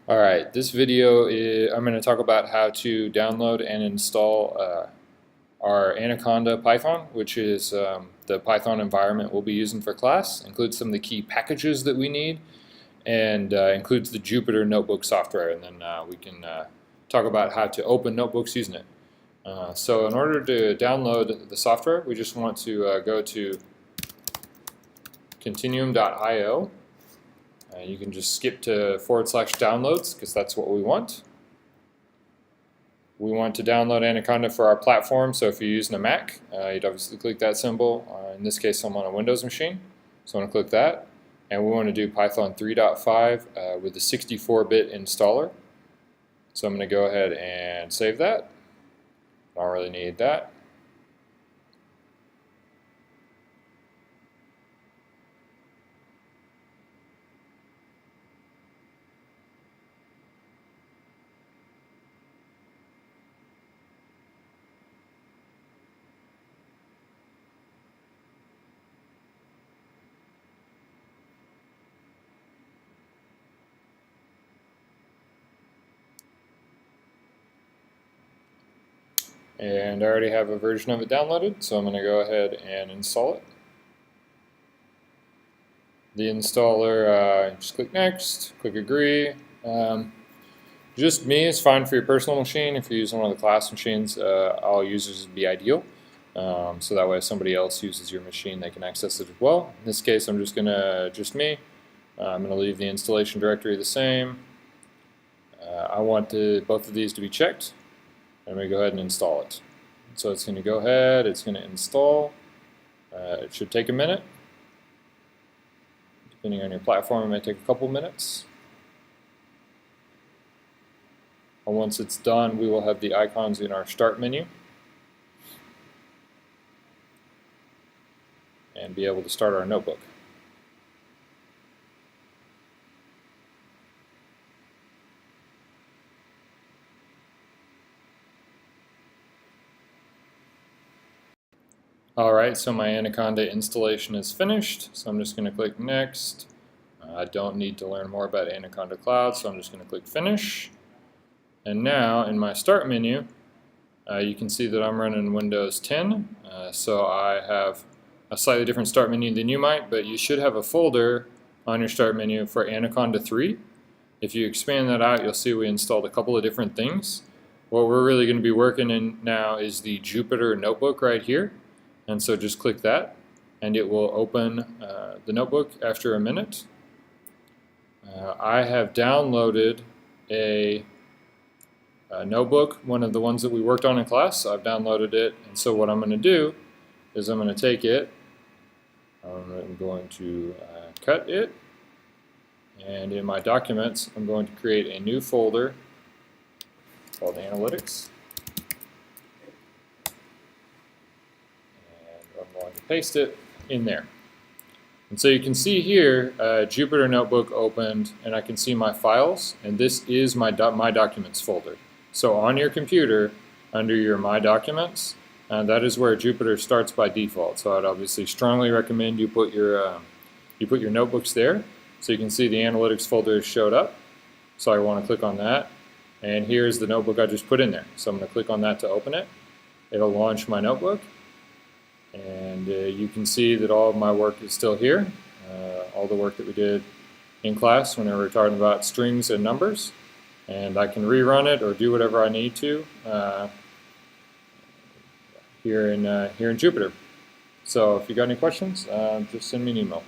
Alright, this video I'm going to talk about how to download and install our Anaconda Python, which is the Python environment we'll be using for class. Includes some of the key packages that we need, and includes the Jupyter Notebook software, and then we can talk about how to open notebooks using it. So in order to download the software, we just want to go to continuum.io. You can just skip to /downloads because that's what we want. We want to download Anaconda for our platform, so if you're using a Mac, you'd obviously click that symbol. In this case, I'm on a Windows machine, so I want to click that. And we want to do Python 3.5 with the 64-bit installer. So I'm going to go ahead and save that. I don't really need that. And I already have a version of it downloaded, so I'm going to go ahead and install it. The installer, just click Next, click Agree. Just me is fine for your personal machine. If you're using one of the class machines, all users would be ideal. So that way if somebody else uses your machine, they can access it as well. In this case, I'm just going to, I'm going to leave the installation directory the same. I want both of these to be checked. I'm going to go ahead and install it. So it's going to go ahead, it's going to install. It should take a minute. Depending on your platform, it may take a couple minutes. And once it's done, we will have the icons in our start menu and be able to start our notebook. Alright, so my Anaconda installation is finished, so I'm just going to click Next. I don't need to learn more about Anaconda Cloud, so I'm just going to click Finish. And now in my Start menu, you can see that I'm running Windows 10, so I have a slightly different Start menu than you might, but you should have a folder on your Start menu for Anaconda 3. If you expand that out, you'll see we installed a couple of different things. What we're really going to be working in now is the Jupyter Notebook right here. And so just click that, and it will open the notebook after a minute. I have downloaded a notebook, one of the ones that we worked on in class. So I've downloaded it, and so what I'm going to do is I'm going to take it, I'm going to cut it, and in my documents I'm going to create a new folder called Analytics. I'm going to paste it in there. And so you can see here, Jupyter Notebook opened, and I can see my files, and this is my Documents folder. So on your computer, under your My Documents, that is where Jupyter starts by default. So I'd obviously strongly recommend you put your notebooks there. So you can see the Analytics folder has showed up. So I want to click on that, and here's the notebook I just put in there. So I'm going to click on that to open it. It'll launch my notebook. And you can see that all of my work is still here, all the work that we did in class when we were talking about strings and numbers. And I can rerun it or do whatever I need to here in Jupyter. So if you got any questions, just send me an email.